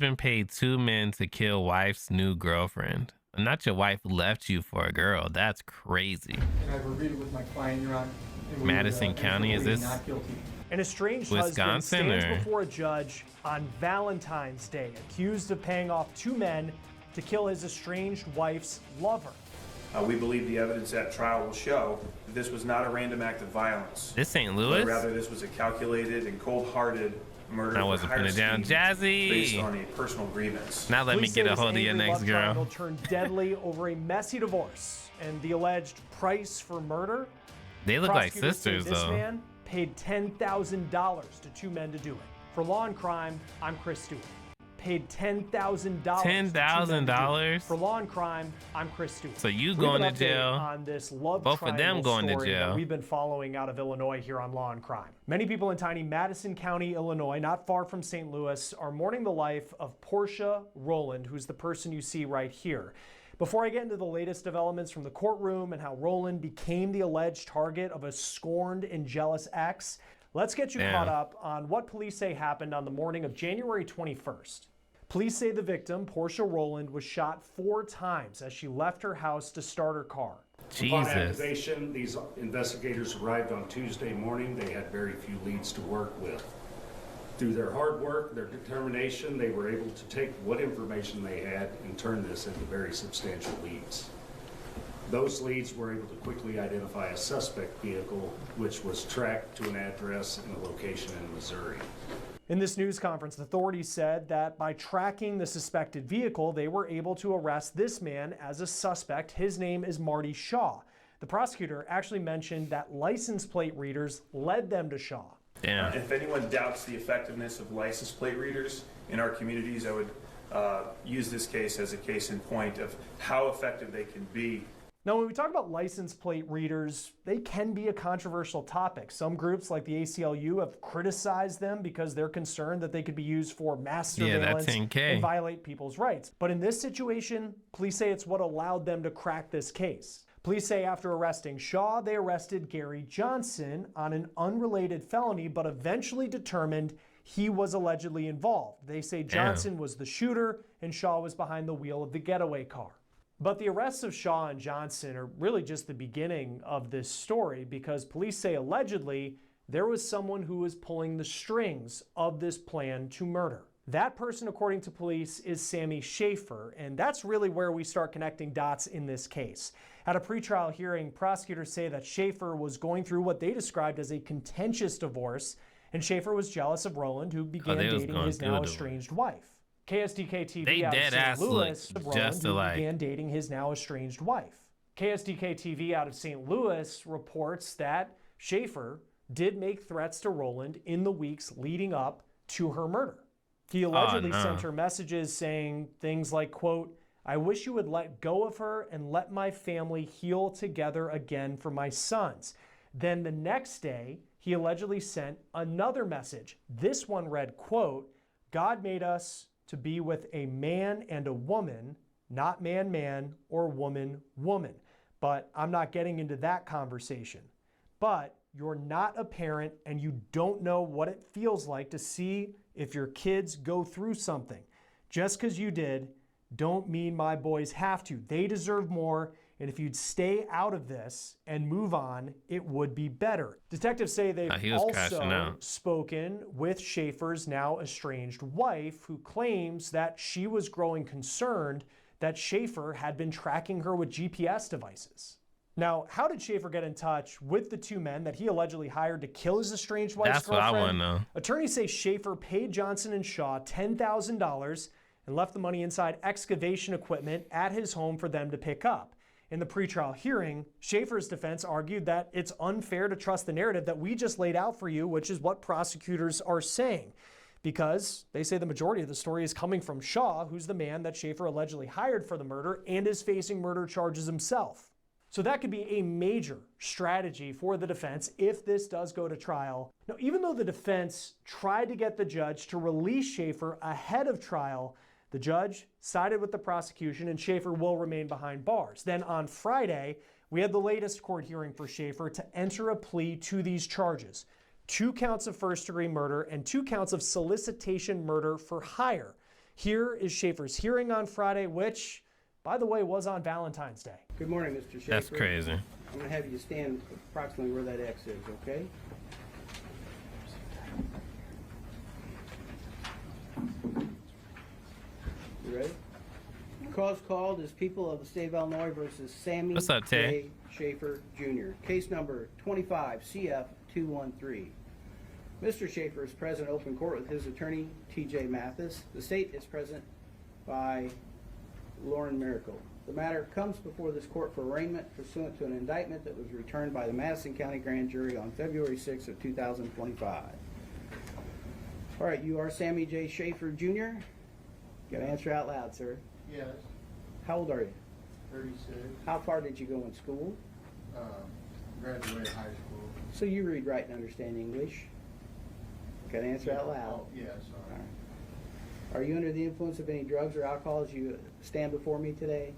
Been paid 2 men to kill wife's new girlfriend. Not your wife left you for a girl. That's crazy. And I've reviewed it with my client, Your Honor. Madison County, is this not guilty? An estranged Wisconsin husband stands or? before a judge on Valentine's Day, accused of paying off 2 men to kill his estranged wife's lover. We believe the evidence at trial will show that this was not a random act of violence. This St. Louis? But rather, this was a calculated and cold-hearted murder. I wasn't putting it down, Jazzy. Based on a personal grievance. Now let me Police get say a hold of this your angry next love girl. triangle turned deadly over a messy divorce, and the alleged price for murder. They look like Prosecutors say sisters, this though. man paid $10,000 to 2 men to do it. For Law and Crime, I'm Chris Stewart. Paid $10,000. $10,000? For Law and Crime, I'm Chris Stewart. So you We have going an to update jail. on this love Both of them triangle going to story that jail. we've been following out of Illinois here on Law and Crime. Many people in tiny Madison County, Illinois, not far from St. Louis, are mourning the life of Portia Rowland, who's the person you see right here. Before I get into the latest developments from the courtroom and how Rowland became the alleged target of a scorned and jealous ex, let's get you caught up on what police say happened on the morning of January 21st. Police say the victim, Portia Rowland, was shot 4 times as she left her house to start her car. Upon Jesus. activation, these investigators arrived on Tuesday morning. They had very few leads to work with. Through their hard work, their determination, they were able to take what information they had and turn this into very substantial leads. Those leads were able to quickly identify a suspect vehicle, which was tracked to an address and a location in Missouri. In this news conference, authorities said that by tracking the suspected vehicle, they were able to arrest this man as a suspect. His name is Marty Shaw. The prosecutor actually mentioned that license plate readers led them to Shaw. Damn. If anyone doubts the effectiveness of license plate readers in our communities, I would use this case as a case in point of how effective they can be. Now, when we talk about license plate readers, they can be a controversial topic. Some groups like the ACLU have criticized them because they're concerned that they could be used for mass surveillance and violate people's rights. But in this situation, police say it's what allowed them to crack this case. Police say after arresting Shaw, they arrested Gary Johnson on an unrelated felony, but eventually determined he was allegedly involved. They say Johnson was the shooter and Shaw was behind the wheel of the getaway car. But the arrests of Shaw and Johnson are really just the beginning of this story, because police say allegedly there was someone who was pulling the strings of this plan to murder. That person, according to police, is Sammy Schaefer, and that's really where we start connecting dots in this case. At a pretrial hearing, prosecutors say that Schaefer was going through what they described as a contentious divorce, and Schaefer was jealous of Rowland, who began dating his now estranged wife. KSDK TV out of St. Louis, Rowland, who began dating his now estranged wife. KSDK TV out of St. Louis reports that Schaefer did make threats to Rowland in the weeks leading up to her murder. He allegedly sent her messages saying things like, quote, "I wish you would let go of her and let my family heal together again for my sons." Then the next day, he allegedly sent another message. This one read, quote, "God made us to be with a man and a woman, not man, man, or woman, woman. But I'm not getting into that conversation. But you're not a parent and you don't know what it feels like to see if your kids go through something. Just because you did, don't mean my boys have to. They deserve more, and if you'd stay out of this and move on, it would be better." Detectives say they've also spoken with Schaefer's now estranged wife, who claims that she was growing concerned that Schaefer had been tracking her with GPS devices. Now, how did Schaefer get in touch with the 2 men that he allegedly hired to kill his estranged wife's girlfriend? That's what I want to know. Attorneys say Schaefer paid Johnson and Shaw $10,000 and left the money inside excavation equipment at his home for them to pick up. In the pretrial hearing, Schaefer's defense argued that it's unfair to trust the narrative that we just laid out for you, which is what prosecutors are saying, because they say the majority of the story is coming from Shaw, who's the man that Schaefer allegedly hired for the murder and is facing murder charges himself. So that could be a major strategy for the defense if this does go to trial. Now, even though the defense tried to get the judge to release Schaefer ahead of trial, the judge sided with the prosecution and Schaefer will remain behind bars. Then on Friday, we had the latest court hearing for Schaefer to enter a plea to these charges: 2 counts of first-degree murder and 2 counts of solicitation murder for hire. Here is Schaefer's hearing on Friday, which, by the way, was on Valentine's Day. Good morning, Mr. Schaefer. That's crazy. I'm going to have you stand approximately where that X is, okay? You ready? Cause called is People of the State of Illinois versus Sammy What's up, Tay? J. Schaefer Jr. Case number 25 CF 213. Mr. Schaefer is present in open court with his attorney, T.J. Mathis. The state is present by Lauren Miracle. The matter comes before this court for arraignment pursuant to an indictment that was returned by the Madison County Grand Jury on February 6th of 2025. All right, you are Sammy J. Schaefer Jr.? You gotta answer out loud, sir. Yes, How old are you? 36. How far did you go in school? Graduated high school. So you read, write, and understand English? Gotta answer out loud. Oh, yes, All all right. right. Are you under the influence of any drugs or alcohol as you stand before me today?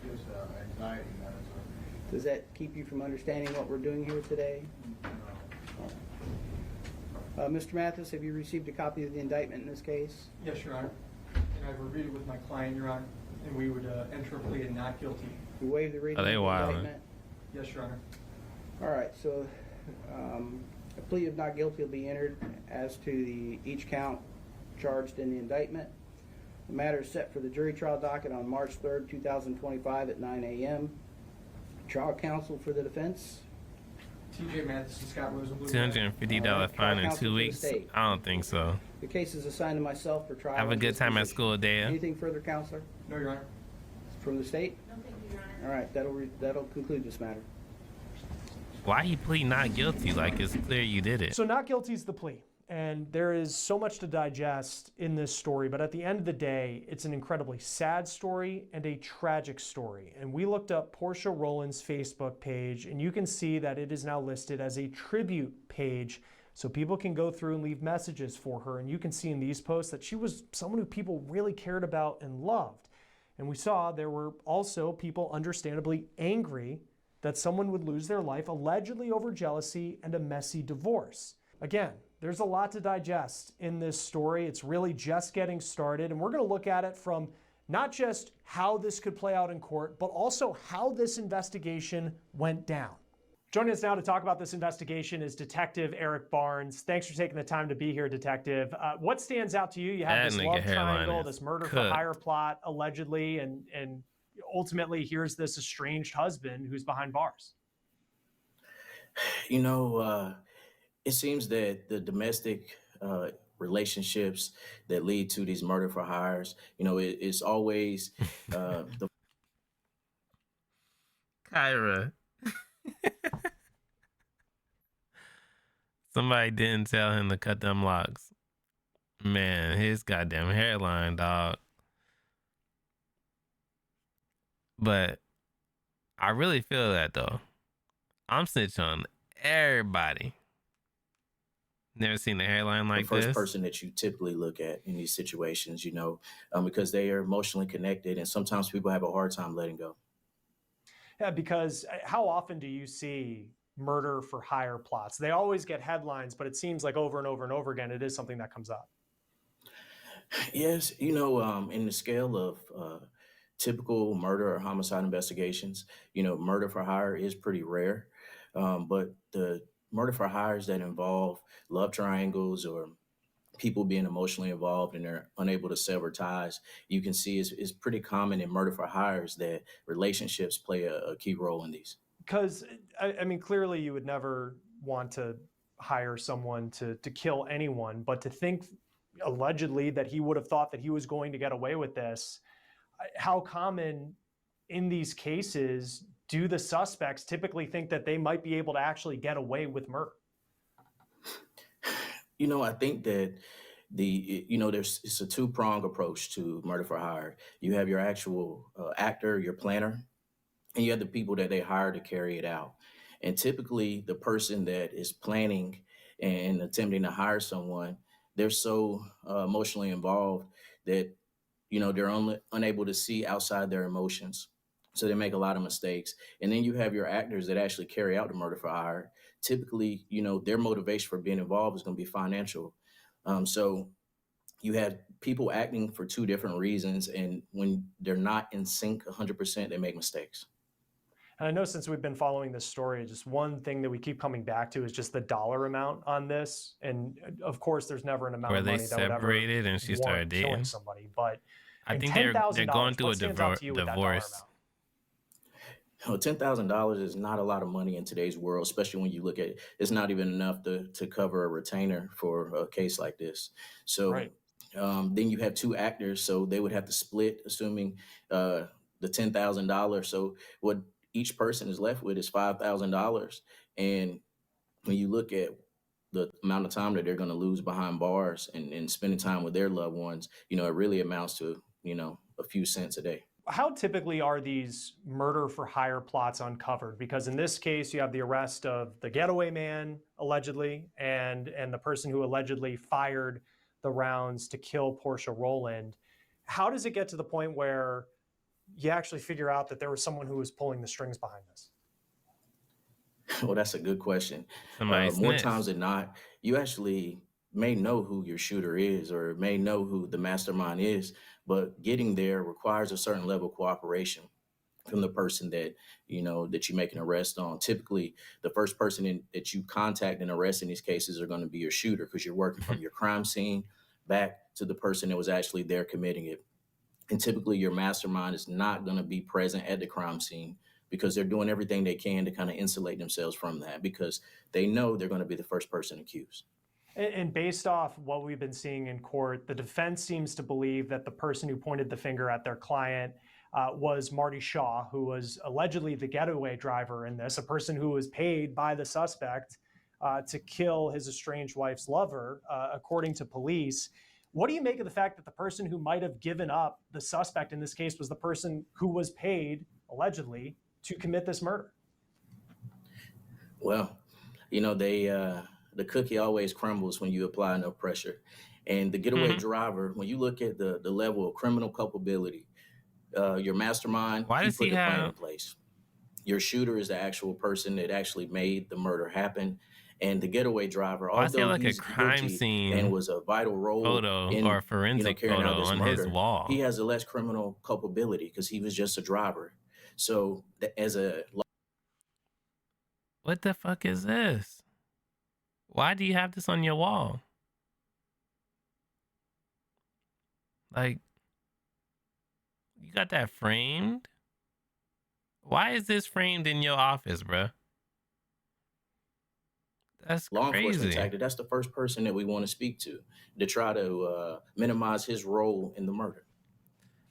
Just anxiety medicine. Does that keep you from understanding what we're doing here today? No. Mr. Mathis, have you received a copy of the indictment in this case? Yes, Your Honor. And I've reviewed it with my client, Your Honor, and we would enter a plea of not guilty. You waive the reading Are of they the wildin'? indictment? Yes, Your Honor. All right, so a plea of not guilty will be entered as to each count charged in the indictment. The matter is set for the jury trial docket on March 3rd, 2025 at 9 a.m. Trial counsel for the defense. T.J. Mathis and Scott Rosenblum. $250 fine in Counsel for 2 the weeks? state. I don't think so. The case is assigned to myself for trial. Have a and good time at disposition. school, Dale. Anything further, counselor? No, Your Honor. From the state? No, thank you, Your Honor. All right, that'll conclude this matter. Why he plead not guilty? Like, it's clear you did it. So not guilty is the plea. And there is so much to digest in this story, but at the end of the day, it's an incredibly sad story and a tragic story. And we looked up Portia Rowland's Facebook page, and you can see that it is now listed as a tribute page, so people can go through and leave messages for her. And you can see in these posts that she was someone who people really cared about and loved. And we saw there were also people understandably angry that someone would lose their life allegedly over jealousy and a messy divorce. Again, there's a lot to digest in this story. It's really just getting started, and we're going to look at it from not just how this could play out in court, but also how this investigation went down. Joining us now to talk about this investigation is Detective Eric Barnes. Thanks for taking the time to be here, Detective. What stands out to you? You have this love triangle, this murder for hire plot, allegedly, and ultimately here's this estranged husband who's behind bars. You know, it seems that the domestic relationships that lead to these murder for hires, you know, it's always the Kyra. Somebody didn't tell him to cut them locks. Man, his goddamn hairline, dog. But I really feel that, though. I'm snitching on everybody. Never seen a hairline like first this. person that you typically look at in these situations, you know, because they are emotionally connected, and sometimes people have a hard time letting go. Yeah, because how often do you see murder for hire plots? They always get headlines, but it seems like over and over and over again, it is something that comes up. Yes, you know, in the scale of typical murder or homicide investigations, you know, murder for hire is pretty rare. But the murder for hires that involve love triangles or people being emotionally involved and they're unable to sever ties, you can see is pretty common in murder for hires that relationships play a key role in these. Because, I mean, clearly you would never want to hire someone to kill anyone, but to think allegedly that he would have thought that he was going to get away with this, how common in these cases do the suspects typically think that they might be able to actually get away with murder? You know, I think that it's a two-pronged approach to murder for hire. You have your actual actor, your planner, and you have the people that they hire to carry it out. And typically the person that is planning and attempting to hire someone, they're so emotionally involved that, you know, they're unable to see outside their emotions. So they make a lot of mistakes. And then you have your actors that actually carry out the murder for hire. Typically, you know, their motivation for being involved is going to be financial. So you have people acting for two different reasons, and when they're not in sync 100%, they make mistakes. And I know since we've been following this story, just one thing that we keep coming back to is just the dollar amount on this. And of course, there's never an amount Where of they money that would ever separated and she started warrant killing dating. somebody. But I in think they're going $10,000, through a what stands out to you with that dollar divorce. amount? $10,000 is not a lot of money in today's world, especially when you look at it. It's not even enough to cover a retainer for a case like this. So Right. then you have two actors, so they would have to split, assuming the $10,000. So what each person is left with is $5,000. And when you look at the amount of time that they're going to lose behind bars and spending time with their loved ones, it really amounts to, a few cents a day. How typically are these murder for hire plots uncovered? Because in this case, you have the arrest of the getaway man, allegedly, and the person who allegedly fired the rounds to kill Portia Rowland. How does it get to the point where you actually figure out that there was someone who was pulling the strings behind this? Well, that's a good question. More times than not, you actually may know who your shooter is or may know who the mastermind is, but getting there requires a certain level of cooperation from the person that you make an arrest on. Typically, the first person that you contact and arrest in these cases are going to be your shooter, because you're working from your crime scene back to the person that was actually there committing it. And typically, your mastermind is not going to be present at the crime scene, because they're doing everything they can to kind of insulate themselves from that, because they know they're going to be the first person accused. And based off what we've been seeing in court, the defense seems to believe that the person who pointed the finger at their client was Marty Shaw, who was allegedly the getaway driver in this, a person who was paid by the suspect to kill his estranged wife's lover, according to police. What do you make of the fact that the person who might have given up the suspect in this case was the person who was paid, allegedly, to commit this murder? Well, the cookie always crumbles when you apply enough pressure. And the getaway driver, when you look at the level of criminal culpability, your mastermind, Why he does put he the plan have in place. Your shooter is the actual person that actually made the murder happen. And the getaway driver, why does he have although like a he's crime guilty scene and was a vital role photo in or forensic carrying photo out this on his murder, wall? he has a less criminal culpability because he was just a driver. So What the fuck is this? Why do you have this on your wall? Like, you got that framed? Why is this framed in your office, bruh? That's law enforcement crazy. tactic, that's the first person that we want to speak to try to minimize his role in the murder.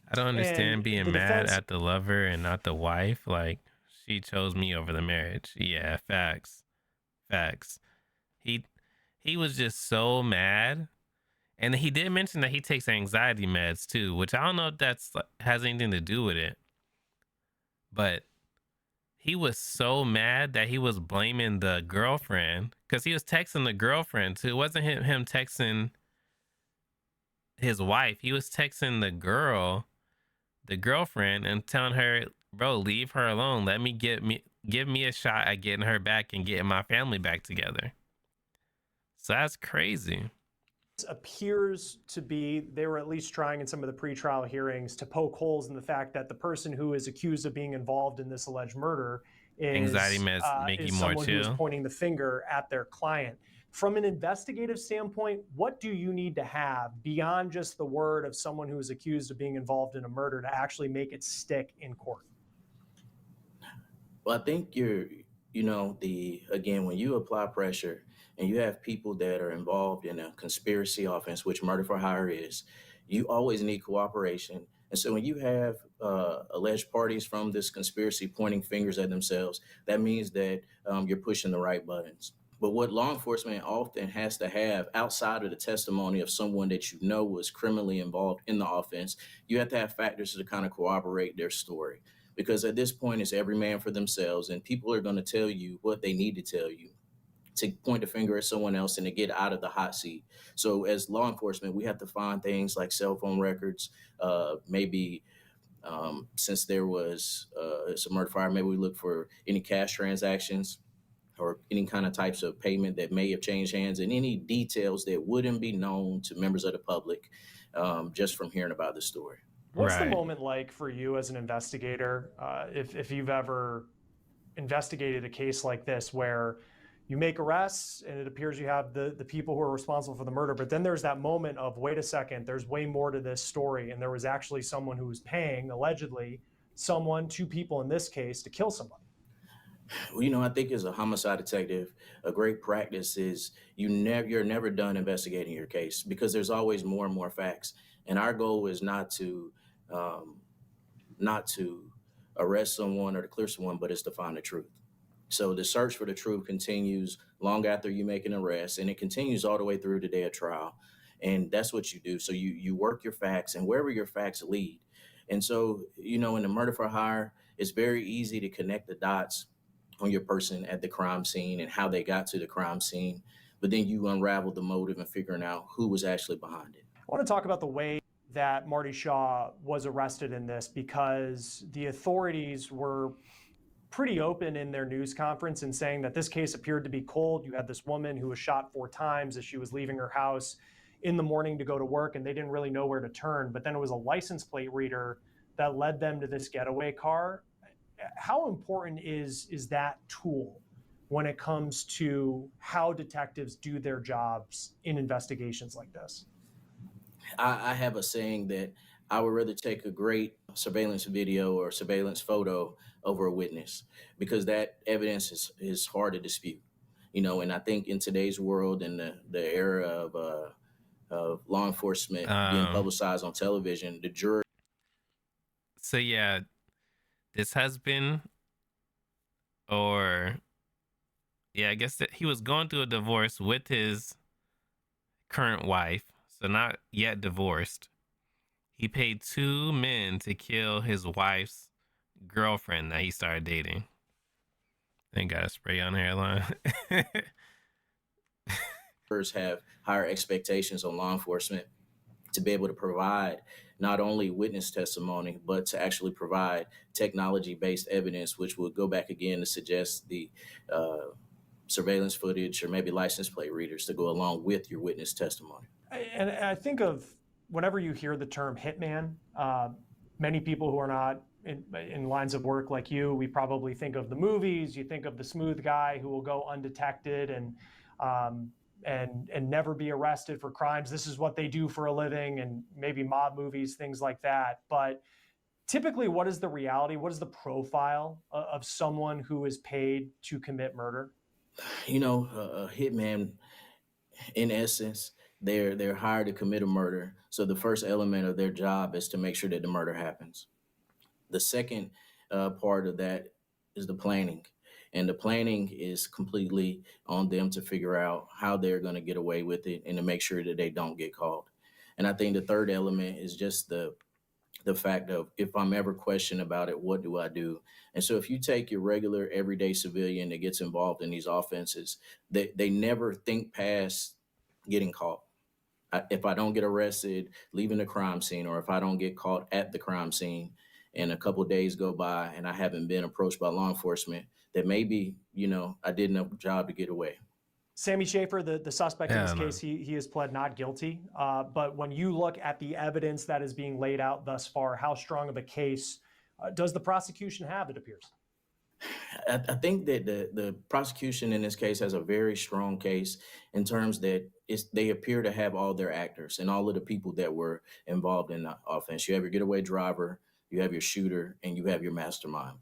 I don't understand And being the mad defense- at the lover and not the wife. Like, she chose me over the marriage. Yeah, facts. Facts. He was just so mad. And he did mention that he takes anxiety meds too, which I don't know if that's has anything to do with it. But he was so mad that he was blaming the girlfriend, because he was texting the girlfriend too. It wasn't him texting his wife. He was texting the girlfriend, and telling her, bro, leave her alone. Let me give me a shot at getting her back and getting my family back together. So that's crazy. Appears to be, they were at least trying in some of the pretrial hearings to poke holes in the fact that the person who is accused of being involved in this alleged murder is Anxiety meds make you more someone who's chill. pointing the finger at their client. From an investigative standpoint, what do you need to have beyond just the word of someone who is accused of being involved in a murder to actually make it stick in court? Well, I think again, when you apply pressure and you have people that are involved in a conspiracy offense, which murder for hire is, you always need cooperation. And so when you have alleged parties from this conspiracy pointing fingers at themselves, that means that you're pushing the right buttons. But what law enforcement often has to have, outside of the testimony of someone that you know was criminally involved in the offense, you have to have factors to kind of corroborate their story. Because at this point, it's every man for themselves, and people are going to tell you what they need to tell you to point the finger at someone else and to get out of the hot seat. So as law enforcement, we have to find things like cell phone records, maybe since there was it's a murder fire, maybe we look for any cash transactions. or any kind of types of payment that may have changed hands, and any details that wouldn't be known to members of the public just from hearing about the story. What's the moment like for you as an investigator, if you've ever investigated a case like this where you make arrests and it appears you have the people who are responsible for the murder, but then there's that moment of, wait a second, there's way more to this story, and there was actually someone who was paying, allegedly, two people in this case, to kill somebody? Well, I think as a homicide detective, a great practice is you're never done investigating your case, because there's always more and more facts. And our goal is not to arrest someone or to clear someone, but it's to find the truth. So the search for the truth continues long after you make an arrest, and it continues all the way through the day of trial. And that's what you do. So you work your facts, and wherever your facts lead. And so, in the murder for hire, it's very easy to connect the dots on your person at the crime scene and how they got to the crime scene. But then you unravel the motive and figuring out who was actually behind it. I want to talk about the way that Marty Shaw was arrested in this, because the authorities were pretty open in their news conference in saying that this case appeared to be cold. You had this woman who was shot 4 times as she was leaving her house in the morning to go to work, and they didn't really know where to turn. But then it was a license plate reader that led them to this getaway car. How important is that tool when it comes to how detectives do their jobs in investigations like this? I have a saying that I would rather take a great surveillance video or surveillance photo over a witness, because that evidence is hard to dispute. And I think in today's world, in the era of law enforcement being publicized on television, the jury. So yeah, this has been, I guess that he was going through a divorce with his current wife, so not yet divorced. He paid 2 men to kill his wife's girlfriend that he started dating. Then got a spray on hairline. Have higher expectations on law enforcement to be able to provide not only witness testimony, but to actually provide technology-based evidence, which would go back again to suggest the surveillance footage or maybe license plate readers to go along with your witness testimony. And I think of, whenever you hear the term hitman, many people who are not in lines of work like you, we probably think of the movies. You think of the smooth guy who will go undetected and never be arrested for crimes. This is what they do for a living, and maybe mob movies, things like that. But typically, what is the reality? What is the profile of someone who is paid to commit murder? A hitman, in essence, they're hired to commit a murder. So the first element of their job is to make sure that the murder happens. The second part of that is the planning. And the planning is completely on them to figure out how they're going to get away with it and to make sure that they don't get caught. And I think the third element is just the fact of, if I'm ever questioned about it, what do I do? And so if you take your regular everyday civilian that gets involved in these offenses, they never think past getting caught. If I don't get arrested leaving the crime scene, or if I don't get caught at the crime scene and a couple of days go by and I haven't been approached by law enforcement, that maybe, I did a job to get away. Sammy Schaefer, the suspect in this case, he has pled not guilty. But when you look at the evidence that is being laid out thus far, how strong of a case does the prosecution have, it appears? I think that the prosecution in this case has a very strong case in terms that they appear to have all their actors and all of the people that were involved in the offense. You have your getaway driver, you have your shooter, and you have your mastermind.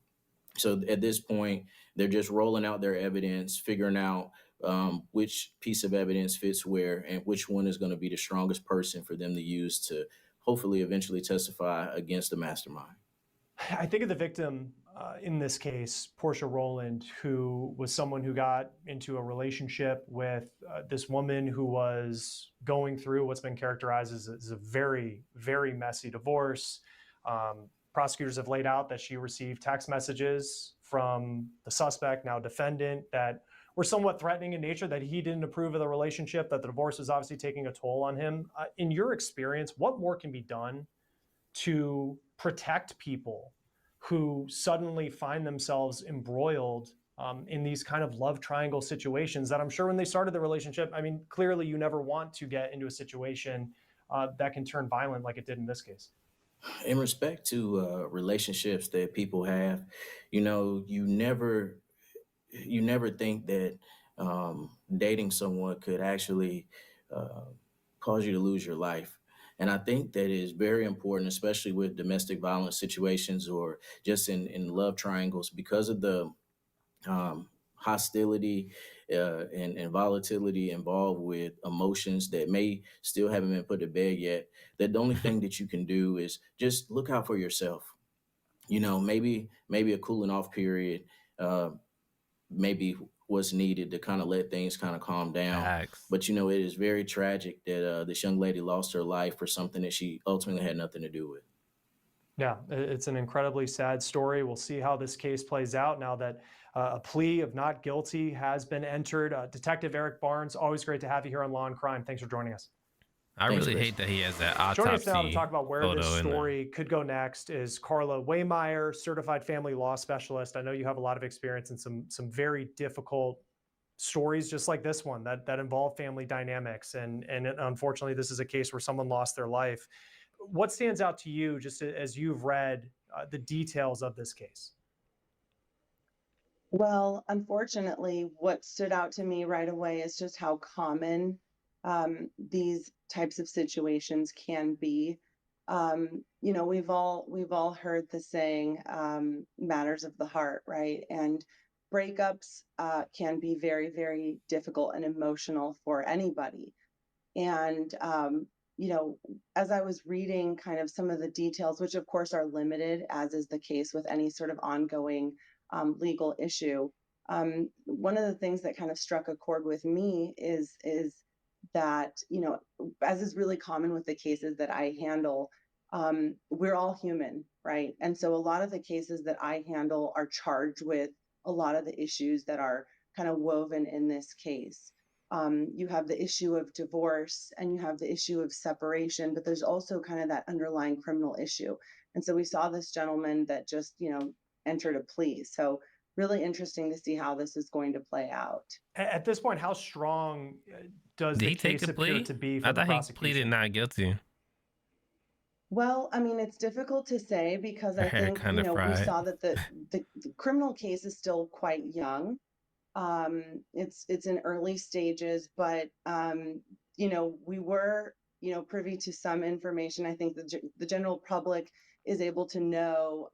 So at this point, they're just rolling out their evidence, figuring out which piece of evidence fits where and which one is going to be the strongest person for them to use to hopefully eventually testify against the mastermind. I think of the victim in this case, Portia Rowland, who was someone who got into a relationship with this woman who was going through what's been characterized as a very, very messy divorce. Prosecutors have laid out that she received text messages from the suspect, now defendant, that were somewhat threatening in nature, that he didn't approve of the relationship, that the divorce was obviously taking a toll on him. In your experience, what more can be done to protect people who suddenly find themselves embroiled in these kind of love triangle situations that I'm sure when they started the relationship, I mean, clearly you never want to get into a situation that can turn violent like it did in this case. In respect to relationships that people have, you never think that dating someone could actually uh, cause you to lose your life. And I think that is very important, especially with domestic violence situations or just in love triangles, because of the hostility and volatility involved with emotions that may still haven't been put to bed yet. That the only thing that you can do is just look out for yourself. Maybe a cooling off period, uh, maybe what's needed to kind of let things kind of calm down. Facts. But it is very tragic that this young lady lost her life for something that she ultimately had nothing to do with. Yeah, it's an incredibly sad story. We'll see how this case plays out now that a plea of not guilty has been entered. Detective Eric Barnes, always great to have you here on Law and Crime. Thanks for joining us. I Thanks, really Chris. hate that he has that Joining us now to autopsy talk about where this photo in there. story could go next is Carla Waymeyer, certified family law specialist. I know you have a lot of experience in some very difficult stories just like this one that involve family dynamics. And unfortunately, this is a case where someone lost their life. What stands out to you just as you've read the details of this case? Well, unfortunately, what stood out to me right away is just how common these types of situations can be. We've all heard the saying, "matters of the heart," right? And breakups can be very, very difficult and emotional for anybody. And as I was reading kind of some of the details, which of course are limited, as is the case with any sort of ongoing legal issue, one of the things that kind of struck a chord with me is that as is really common with the cases that I handle, we're all human, right? And so a lot of the cases that I handle are charged with a lot of the issues that are kind of woven in this case. You have the issue of divorce and you have the issue of separation, but there's also kind of that underlying criminal issue. And so we saw this gentleman that just, entered a plea. So really interesting to see how this is going to play out. At this point, how strong does Did the he take case a appear plea? to be I for the thought he pleaded prosecution? not guilty. Well, I mean, it's difficult to say because Her I hair think, kind of we fried. saw that the criminal case is still quite young. It's in early stages, but we were privy to some information. I think the general public is able to know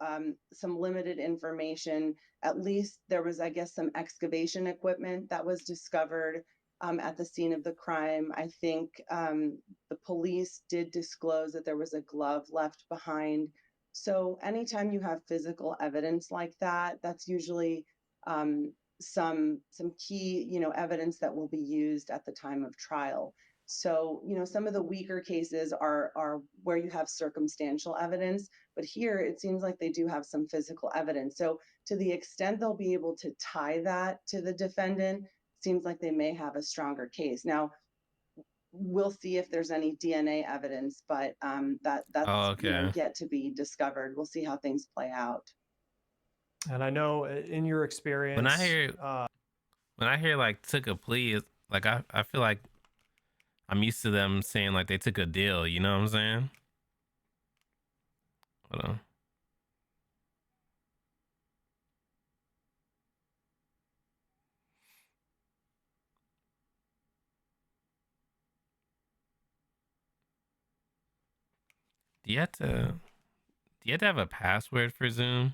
some limited information. At least there was, I guess, some excavation equipment that was discovered at the scene of the crime. I think the police did disclose that there was a glove left behind. So anytime you have physical evidence like that, that's usually some key evidence that will be used at the time of trial. So some of the weaker cases are where you have circumstantial evidence, but here it seems like they do have some physical evidence. So to the extent they'll be able to tie that to the defendant, seems like they may have a stronger case. Now we'll see if there's any DNA evidence, but that's Oh, okay. yet to be discovered. We'll see how things play out. And I know in your When I experience, hear like took a plea, it's like I feel like I'm used to them saying like they took a deal. You know what I'm saying? Hold on. Do you have to? Do you have to have a password for Zoom?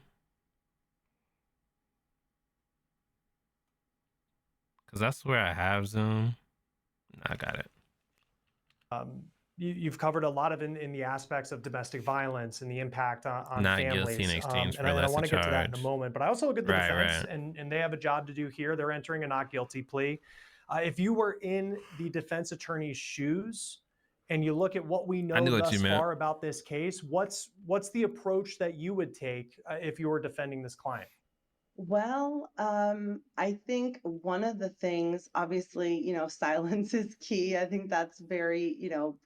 Cause I swear I have Zoom. I got it. you've covered a lot of in the aspects of domestic violence and the impact on Not guilty in families. exchange And for I lesser want to get to that in a charge. moment. But I also look at the Right, defense, right. and they have a job to do here. They're entering a not guilty plea. If you were in the defense attorney's shoes and you look at what we I know knew what you thus meant. far about this case, what's the approach that you would take if you were defending this client? Well, I think one of the things, obviously, silence is key. I think that's very,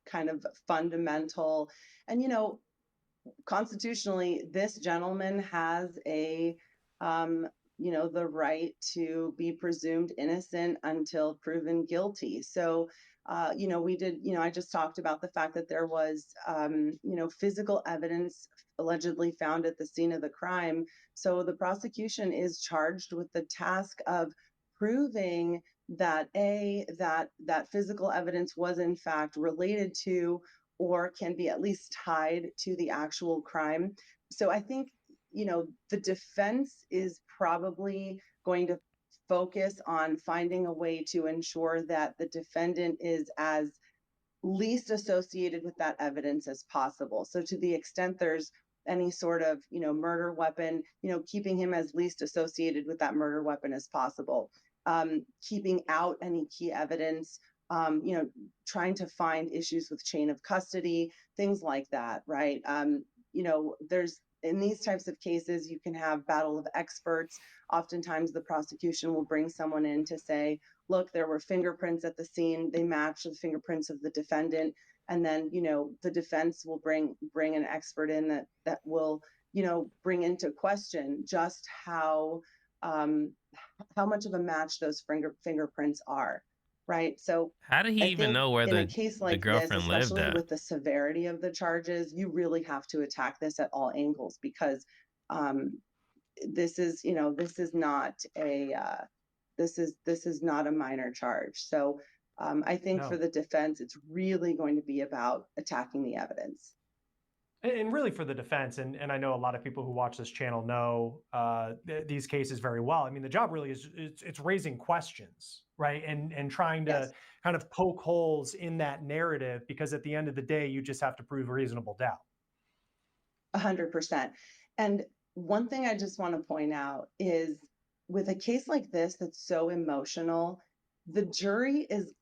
kind of fundamental. And, constitutionally, this gentleman has a the right to be presumed innocent until proven guilty. So, I just talked about the fact that there was, physical evidence allegedly found at the scene of the crime. So the prosecution is charged with the task of proving that that physical evidence was in fact related to or can be at least tied to the actual crime. So I think, the defense is probably going to focus on finding a way to ensure that the defendant is as least associated with that evidence as possible. So to the extent there's any sort of, murder weapon, keeping him as least associated with that murder weapon as possible. Keeping out any key evidence, trying to find issues with chain of custody, things like that, right? There's in these types of cases, you can have battle of experts. Oftentimes the prosecution will bring someone in to say, look, there were fingerprints at the scene. They match the fingerprints of the defendant. And then, the defense will bring an expert in that will, bring into question just how much of a match those fingerprints are, right? So how did he I even think know where in a case the like this, girlfriend lived especially at? with the severity of the charges, you really have to attack this at all angles because this is not a this is not a minor charge. So I think for the defense, it's really going to be about attacking the evidence. And really for the defense, and I know a lot of people who watch this channel know these cases very well. I mean, the job really is it's raising questions, right? And trying to Yes. kind of poke holes in that narrative, because at the end of the day, you just have to prove reasonable doubt. 100%. And one thing I just want to point out is with a case like this that's so emotional, the jury is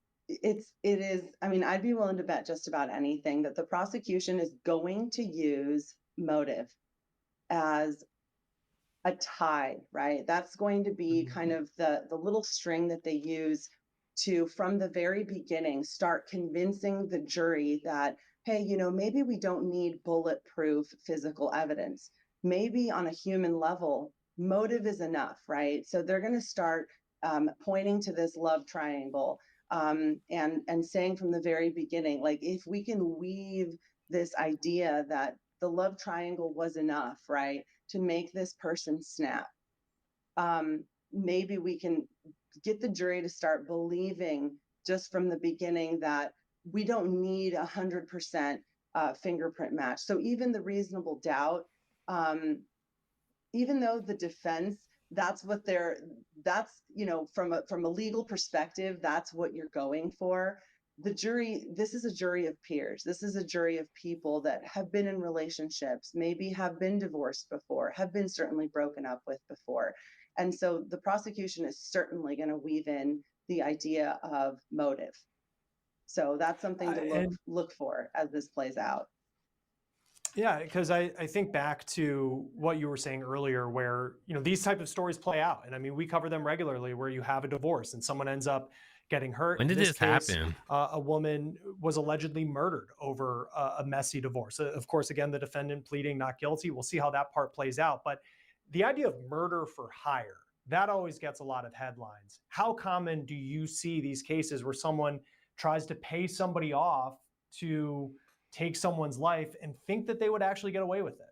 I mean, I'd be willing to bet just about anything that the prosecution is going to use motive as a tie, right? That's going to be kind of the little string that they use to, from the very beginning, start convincing the jury that, hey, maybe we don't need bulletproof physical evidence. Maybe on a human level, motive is enough, right? So they're going to start pointing to this love triangle and saying from the very beginning, like, if we can weave this idea that the love triangle was enough, right, to make this person snap, maybe we can get the jury to start believing just from the beginning that we don't need 100% fingerprint match. So even the reasonable doubt, even though the defense, that's from a legal perspective, that's what you're going for. The jury, this is a jury of peers. This is a jury of people that have been in relationships, maybe have been divorced before, have been certainly broken up with before. And so the prosecution is certainly going to weave in the idea of motive. So that's something to look for as this plays out. Yeah, because I think back to what you were saying earlier, where these type of stories play out, and I mean we cover them regularly, where you have a divorce and someone ends up getting hurt. When did this happen? A woman was allegedly murdered over a messy divorce. Of course, again, the defendant pleading not guilty. We'll see how that part plays out. But the idea of murder for hire, that always gets a lot of headlines. How common do you see these cases where someone tries to pay somebody off to take someone's life and think that they would actually get away with it?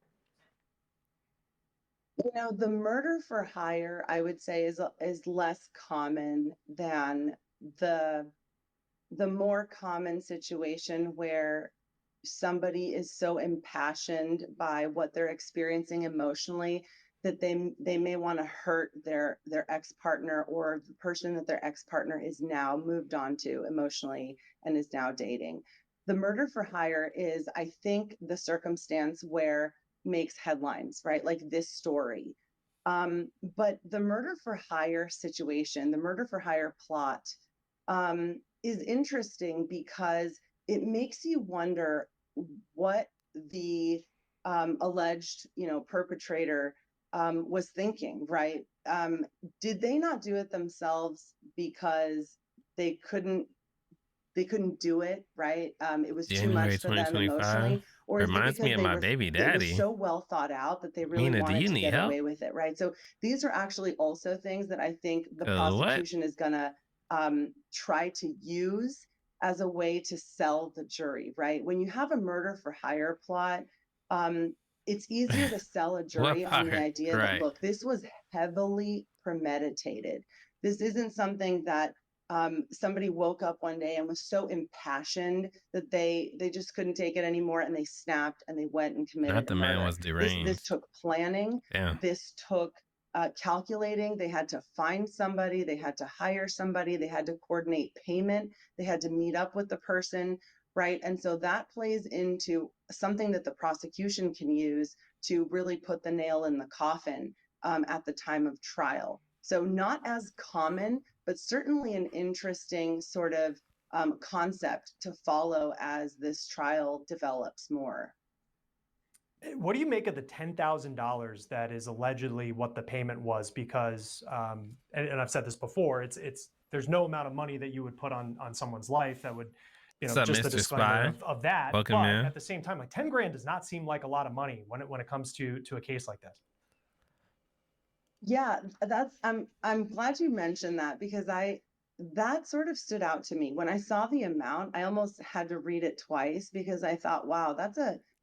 The murder for hire, I would say, is less common than the more common situation where somebody is so impassioned by what they're experiencing emotionally that they may want to hurt their ex-partner, or the person that their ex-partner is now moved on to emotionally and is now dating. The murder for hire is, I think, the circumstance where makes headlines, right? Like this story. But the murder for hire situation, the murder for hire plot, is interesting because it makes you wonder what the alleged, perpetrator was thinking, right? Did they not do it themselves because they couldn't do it, right? It was too January much for them 2025. emotionally, Or is it Reminds me because of my baby it was daddy. so well thought out that they really Mina, do wanted you to need get help? away with it, right? So these are actually also things that I think the 'Cause what? prosecution is gonna try to use as a way to sell the jury, right? When you have a murder for hire plot, it's easier to sell a What jury on the part? idea that, Right. look, this was heavily premeditated. This isn't something that somebody woke up one day and was so impassioned that they just couldn't take it anymore and they snapped and they went and Not committed the a man murder. was This deranged. took planning. Damn. This took calculating. They had to find somebody. They had to hire somebody. They had to coordinate payment. They had to meet up with the person, right? And so that plays into something that the prosecution can use to really put the nail in the coffin at the time of trial. So not as common, but certainly an interesting sort of concept to follow as this trial develops more. What do you make of the $10,000 that is allegedly what the payment was? Because, and I've said this before, it's there's no amount of money that you would put on someone's life that would, What's up, just the Mr. disclaimer Spy? of that. Welcome, but man. at the same time, like 10 grand does not seem like a lot of money when it comes to a case like this. Yeah, I'm glad you mentioned that because that sort of stood out to me. When I saw the amount, I almost had to read it twice because I thought, wow,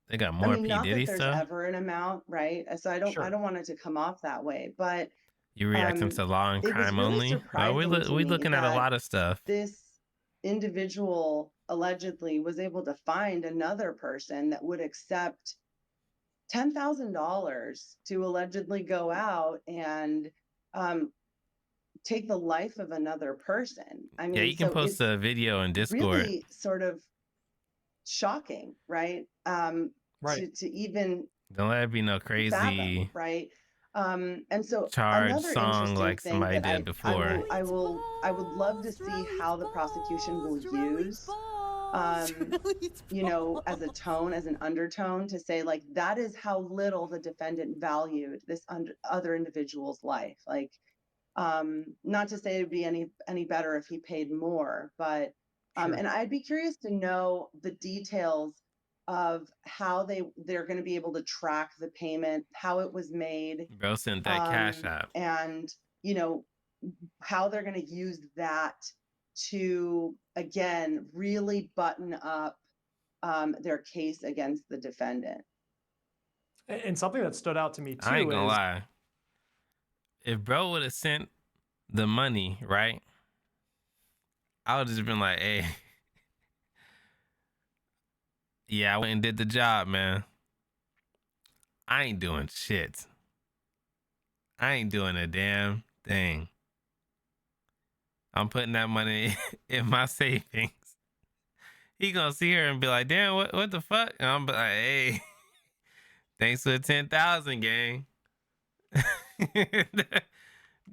They got I more mean, P. not that Diddy there's stuff. ever an amount, right? So I Sure. don't want it to come off that way, but You reacting to Law and it was Crime really Only? surprising to We me looking at a that lot of stuff. this individual allegedly was able to find another person that would accept $10,000 to allegedly go out and take the life of another person. I mean, Yeah, you can so post it's a video in Discord. really sort of shocking, right? Right. To even Don't let it be no crazy fathom, right? And so charged another song interesting like thing somebody that did before. I would love to see how the prosecution will use as a tone, as an undertone to say, like, that is how little the defendant valued this other individual's life. Like, not to say it'd be any better if he paid more, but Sure. and I'd be curious to know the details of how they're going to be able to track the payment, how it was made, Bro sent that cash app. and how they're going to use that to again really button up their case against the defendant. And something that stood out to me too I ain't gonna is lie. If bro would have sent the money, right? I would have just been like, hey. Yeah, I went and did the job, man. I ain't doing shit. I ain't doing a damn thing. I'm putting that money in my savings. He gonna see her and be like, damn, what the fuck? And I'm be like, hey, thanks for the 10,000, gang.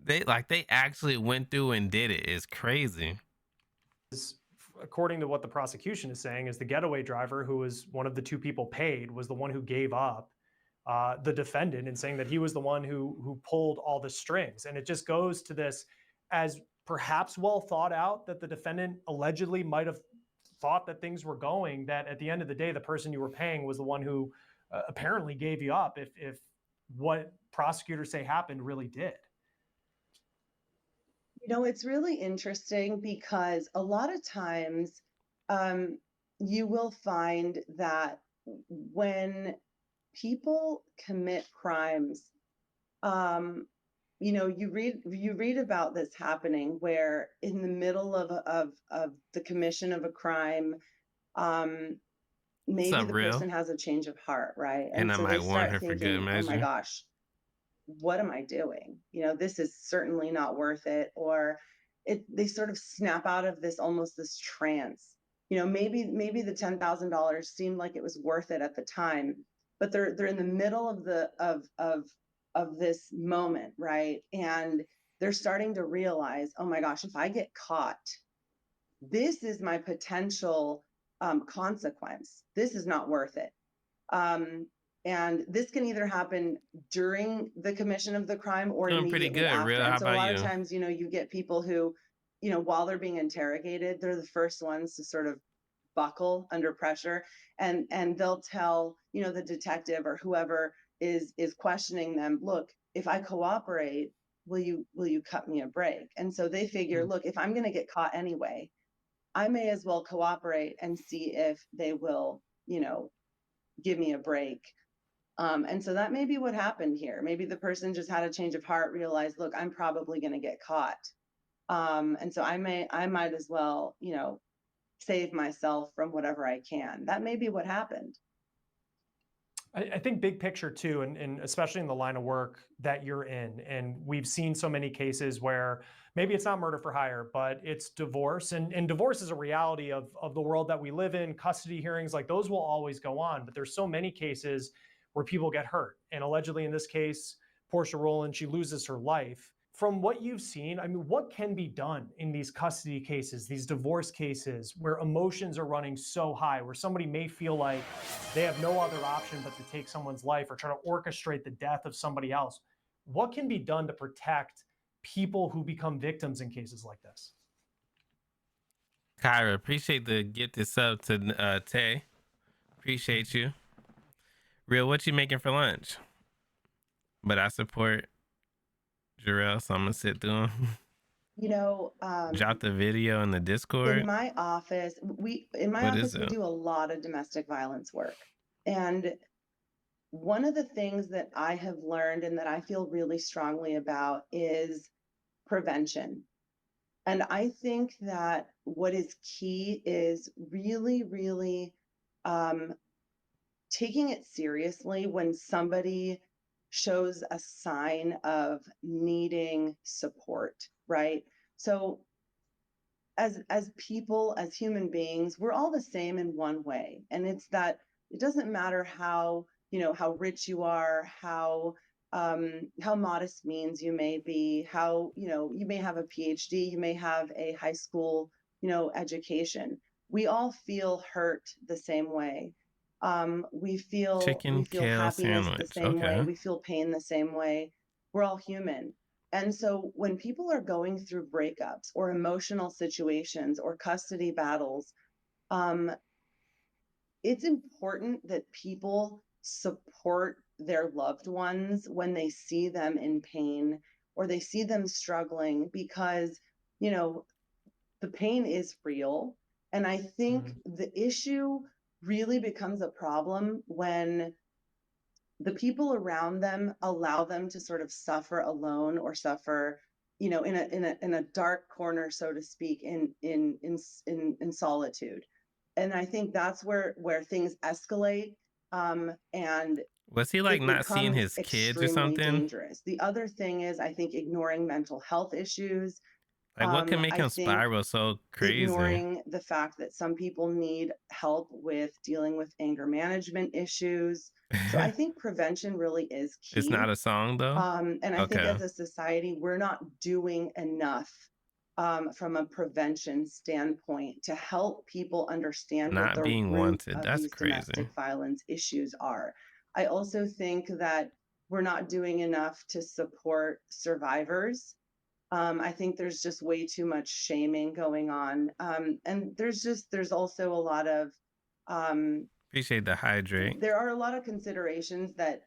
They actually went through and did it. It's crazy. According to what the prosecution is saying, is the getaway driver, who was one of the two people paid, was the one who gave up the defendant, and saying that he was the one who pulled all the strings. And it just goes to this, as perhaps well thought out that the defendant allegedly might have thought that things were going, that at the end of the day, the person you were paying was the one who apparently gave you up if what prosecutors say happened really did. It's really interesting because a lot of times you will find that when people commit crimes, you read about this happening where in the middle of the commission of a crime, maybe the person has a change of heart, right? And so I might they warn start her for good thinking, measure. oh my gosh, what am I doing? This is certainly not worth it. Or they sort of snap out of this trance. Maybe the $10,000 seemed like it was worth it at the time, but they're in the middle of this moment, right? And they're starting to realize, oh my gosh, if I get caught, this is my potential consequence. This is not worth it. And this can either happen during the commission of the crime or Doing immediately pretty good, after. Real. How and so a lot about of you? times, you get people who, while they're being interrogated, they're the first ones to sort of buckle under pressure, and they'll tell, you know, the detective or whoever is questioning them, look, if I cooperate, will you cut me a break? And so they figure, look, if I'm going to get caught anyway, I may as well cooperate and see if they will, you know, give me a break. And so that may be what happened here. Maybe the person just had a change of heart, realized, look, I'm probably going to get caught. And so I might as well, you know, save myself from whatever I can. That may be what happened. I think big picture too, and especially in the line of work that you're in, and we've seen so many cases where maybe it's not murder for hire, but it's divorce, and divorce is a reality of the world that we live in. Custody hearings, like those will always go on, but there's so many cases where people get hurt, and allegedly in this case, Portia Rowland, she loses her life. From what you've seen, I mean, what can be done in these custody cases, these divorce cases, where emotions are running so high, where somebody may feel like they have no other option but to take someone's life or try to orchestrate the death of somebody else? What can be done to protect people who become victims in cases like this? Kyra, appreciate the get this up to Tay. Appreciate you. Real, what you making for lunch? But I support Jarrell, so I'm gonna sit through him. You know, drop the video in the Discord. In my office, we do a lot of domestic violence work. And one of the things that I have learned and that I feel really strongly about is prevention. And I think that what is key is really, really taking it seriously when somebody shows a sign of needing support, right? So as people, as human beings, we're all the same in one way. And it's that it doesn't matter how, you know, how rich you are, how modest means you may be, how, you know, you may have a PhD, you may have a high school, you know, education. We all feel hurt the same way. We feel happiness sandwich. The same way. We feel pain the same way. We're all human. And so when people are going through breakups or emotional situations or custody battles, it's important that people support their loved ones when they see them in pain or they see them struggling, because, you know, the pain is real. And I think the issue really becomes a problem when the people around them allow them to sort of suffer alone or suffer, you know, in a dark corner, so to speak, in solitude. And I think that's where things escalate. And was he like not seeing his kids or something? Dangerous. The other thing is, I think, ignoring mental health issues. Like, what can make him spiral so crazy? Ignoring the fact that some people need help with dealing with anger management issues. So I think prevention really is key. It's not a song, though? And I think as a society, we're not doing enough from a prevention standpoint to help people understand not what the being root wanted. of That's these crazy. Domestic violence issues are. I also think that we're not doing enough to support survivors. I think there's just way too much shaming going on. And there's also a lot of appreciate the hydrate. There are a lot of considerations that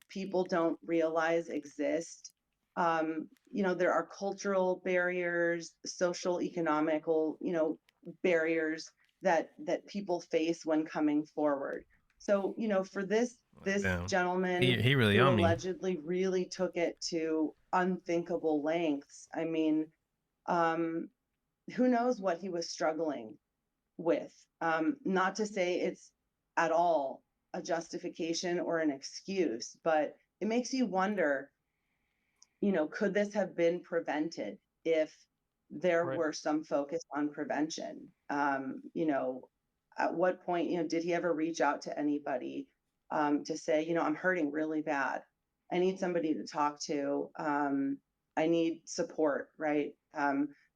people don't realize exist. You know, there are cultural barriers, social, economical, you know, barriers that people face when coming forward. So, you know, for this gentleman, he really who allegedly really took it to unthinkable lengths. I mean, who knows what he was struggling with? Not to say it's at all a justification or an excuse, but it makes you wonder, you know, could this have been prevented if there were some focus on prevention? You know, at what point, you know, did he ever reach out to anybody to say, you know, I'm hurting really bad. I need somebody to talk to. I need support, right?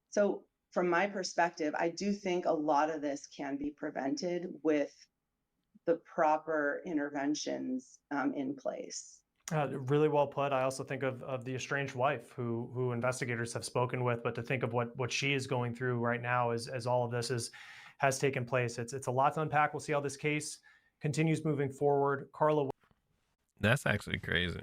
So from my perspective, I do think a lot of this can be prevented with the proper interventions in place. Really well put. I also think of the estranged wife who investigators have spoken with, but to think of what she is going through right now as all of this has taken place. It's a lot to unpack. We'll see how this case continues moving forward. Carla. That's actually crazy.